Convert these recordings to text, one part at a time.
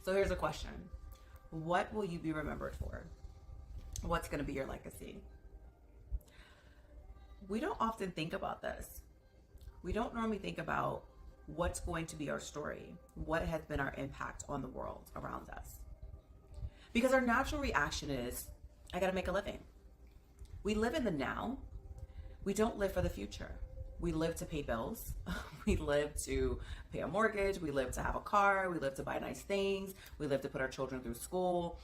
So here's a question. What will you be remembered for? What's going to be your legacy? We don't often think about this. We don't normally think about what's going to be our story, what has been our impact on the world around us. Because our natural reaction is, I got to make a living. We live in the now. We don't live for the future. We live to pay bills. We live to pay a mortgage. We live to have a car. We live to buy nice things. We live to put our children through school.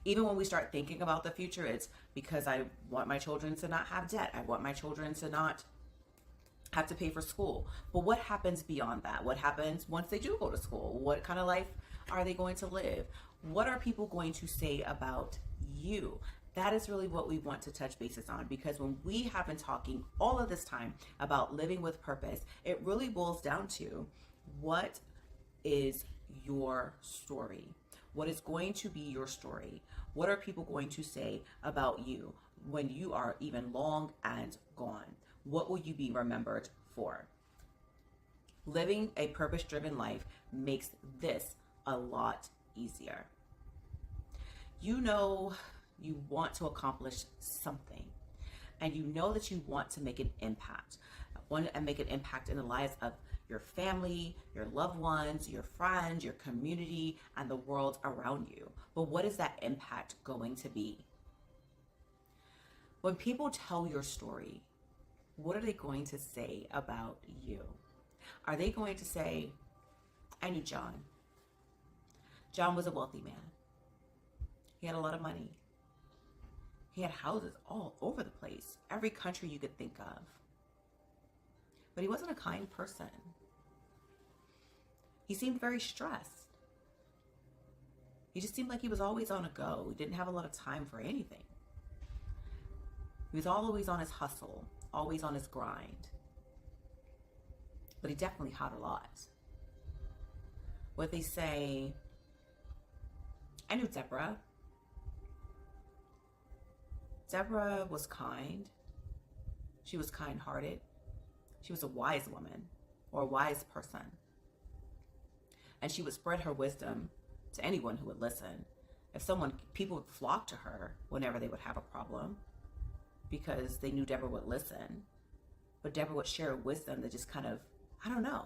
Even when we start thinking about the future, it's because I want my children to not have debt. I want my children to not have to pay for school. But what happens beyond that? What happens once they do go to school? What kind of life are they going to live? What are people going to say about you? That is really what we want to touch bases on, because when we have been talking all of this time about living with purpose, it really boils down to what is your story? What is going to be your story? What are people going to say about you when you are even long and gone? What will you be remembered for? Living a purpose-driven life makes this a lot easier. You know you want to accomplish something, and you know that you want to make an impact. Want to make an impact in the lives of your family, your loved ones, your friends, your community, and the world around you. But what is that impact going to be? When people tell your story, what are they going to say about you? Are they going to say, I knew John. John was a wealthy man. He had a lot of money. He had houses all over the place, every country you could think of. But he wasn't a kind person. He seemed very stressed. He just seemed like he was always on a go. He didn't have a lot of time for anything. He was always on his hustle, always on his grind. But he definitely had a lot. What they say, I knew Deborah. Deborah was kind. She was kind-hearted. She was a wise woman, or a wise person. And she would spread her wisdom to anyone who would listen. People would flock to her whenever they would have a problem, because they knew Deborah would listen. But Deborah would share wisdom that just kind of, I don't know,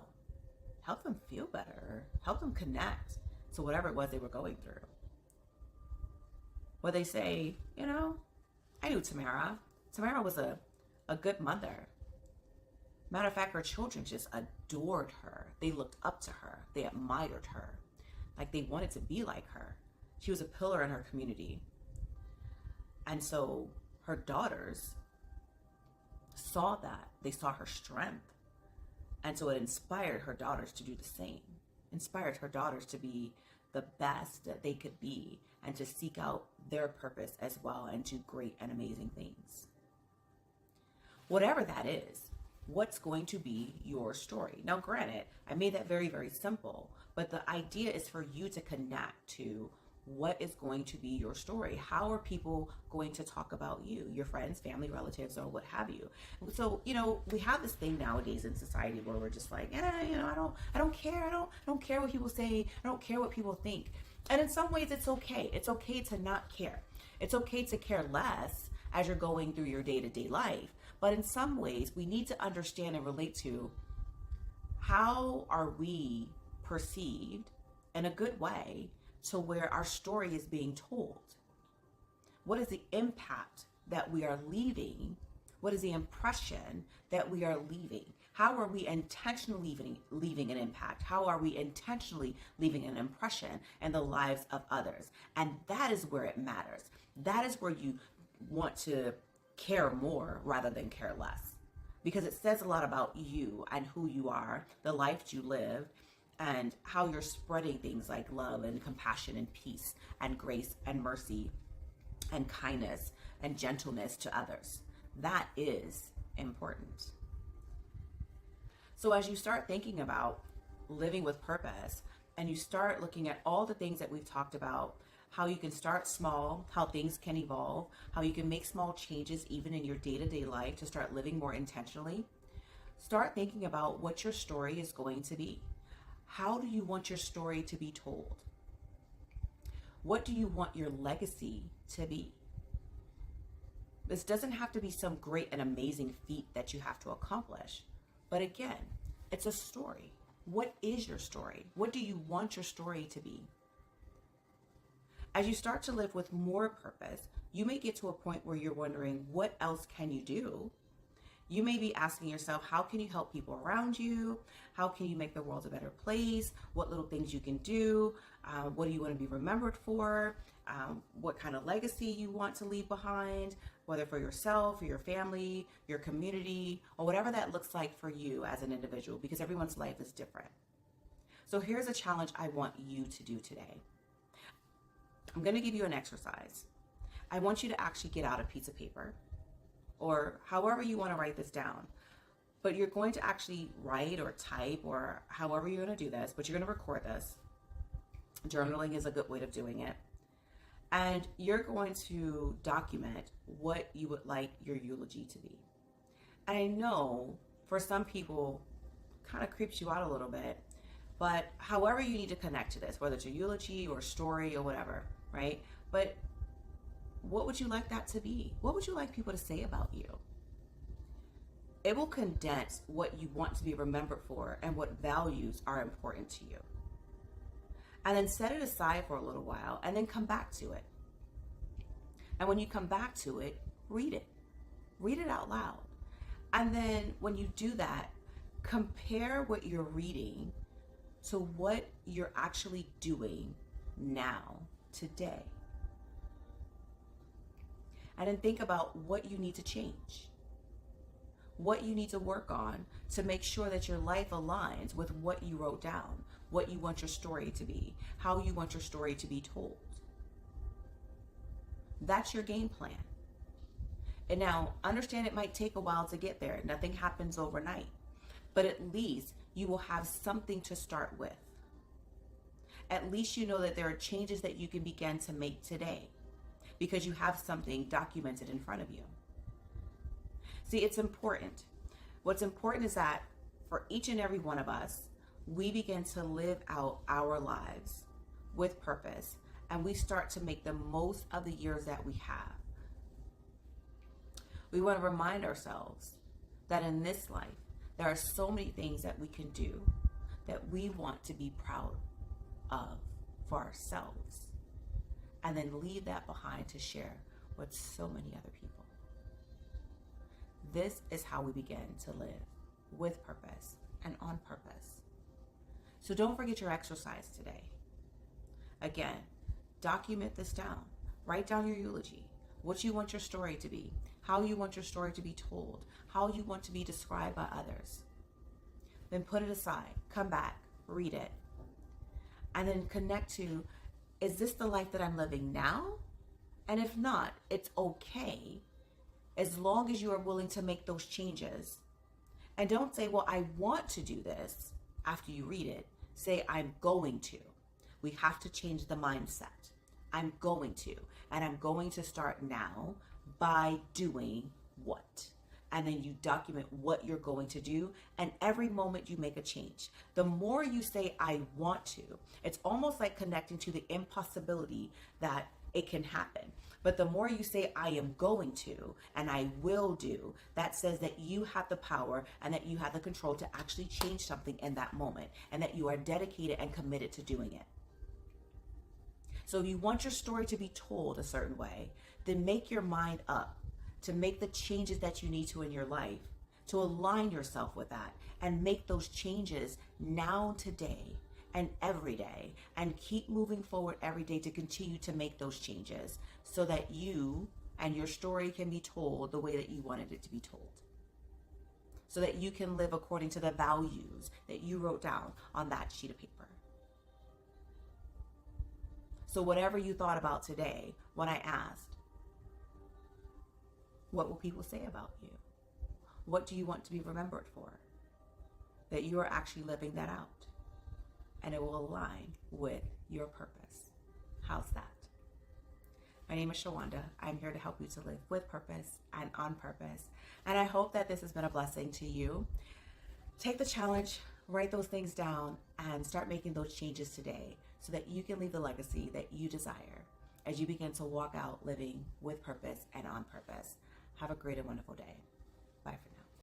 help them feel better, help them connect to whatever it was they were going through. Where they say, I knew Tamara. Tamara was a good mother. Matter of fact, her children just adored her. They looked up to her. They admired her. Like they wanted to be like her. She was a pillar in her community. And so her daughters saw that. They saw her strength. And so it inspired her daughters to do the same. Inspired her daughters to be the best that they could be, and to seek out their purpose as well and do great and amazing things. Whatever that is, what's going to be your story? Now, granted, I made that very, very simple, but the idea is for you to connect to what is going to be your story. How are people going to talk about you, your friends, family, relatives, or what have you? So, we have this thing nowadays in society where we're just like, I don't care. I don't care what people say. I don't care what people think. And in some ways, it's okay. It's okay to not care. It's okay to care less as you're going through your day-to-day life. But in some ways, we need to understand and relate to, how are we perceived in a good way to where our story is being told? What is the impact that we are leaving? What is the impression that we are leaving? How are we intentionally leaving an impact? How are we intentionally leaving an impression in the lives of others? And that is where it matters. That is where you want to care more rather than care less, because it says a lot about you and who you are, the life you live, and how you're spreading things like love and compassion and peace and grace and mercy and kindness and gentleness to others. That is important. So as you start thinking about living with purpose, and you start looking at all the things that we've talked about, how you can start small, how things can evolve, how you can make small changes even in your day-to-day life to start living more intentionally, start thinking about what your story is going to be. How do you want your story to be told? What do you want your legacy to be? This doesn't have to be some great and amazing feat that you have to accomplish. But again, it's a story. What is your story? What do you want your story to be? As you start to live with more purpose, you may get to a point where you're wondering, what else can you do? You may be asking yourself, how can you help people around you? How can you make the world a better place? What little things you can do? What do you want to be remembered for? What kind of legacy you want to leave behind, whether for yourself, or your family, your community, or whatever that looks like for you as an individual, because everyone's life is different. So here's a challenge I want you to do today. I'm going to give you an exercise. I want you to actually get out a piece of paper, or however you want to write this down. But you're going to actually write or type, or however you're going to do this, but you're going to record this. Journaling is a good way of doing it. And you're going to document what you would like your eulogy to be. And I know for some people, kind of creeps you out a little bit, but however you need to connect to this, whether it's a eulogy or story or whatever, right? But what would you like that to be? What would you like people to say about you? It will condense what you want to be remembered for and what values are important to you. And then set it aside for a little while and then come back to it. And when you come back to it, read it. Read it out loud. And then when you do that, compare what you're reading to what you're actually doing now, today. And then think about what you need to change, what you need to work on to make sure that your life aligns with what you wrote down, what you want your story to be, how you want your story to be told. That's your game plan. And now, understand it might take a while to get there. Nothing happens overnight. But at least you will have something to start with. At least you know that there are changes that you can begin to make today because you have something documented in front of you. See, it's important. What's important is that for each and every one of us, we begin to live out our lives with purpose, and we start to make the most of the years that we have. We want to remind ourselves that in this life, there are so many things that we can do that we want to be proud of for ourselves, and then leave that behind to share with so many other people. This is how we begin to live with purpose and on purpose. So don't forget your exercise today. Again, document this down. Write down your eulogy, what you want your story to be, how you want your story to be told, how you want to be described by others. Then put it aside, come back, read it, and then connect to, is this the life that I'm living now? And if not, it's okay, as long as you are willing to make those changes. And don't say, well, I want to do this after you read it. Say, I'm going to. We have to change the mindset. I'm going to. And I'm going to start now by doing what? And then you document what you're going to do. And every moment you make a change. The more you say, I want to, it's almost like connecting to the impossibility that it can happen. But the more you say, I am going to, and I will do, that says that you have the power and that you have the control to actually change something in that moment, and that you are dedicated and committed to doing it. So if you want your story to be told a certain way, then make your mind up to make the changes that you need to in your life, to align yourself with that, and make those changes now, today, and every day, and keep moving forward every day to continue to make those changes so that you and your story can be told the way that you wanted it to be told. So that you can live according to the values that you wrote down on that sheet of paper. So whatever you thought about today, when I asked, what will people say about you? What do you want to be remembered for? That you are actually living that out. And it will align with your purpose. How's that? My name is Shawanda. I'm here to help you to live with purpose and on purpose. And I hope that this has been a blessing to you. Take the challenge, Write those things down and start making those changes today so that you can leave the legacy that you desire as you begin to walk out living with purpose and on purpose. Have a great and wonderful day. Bye for now.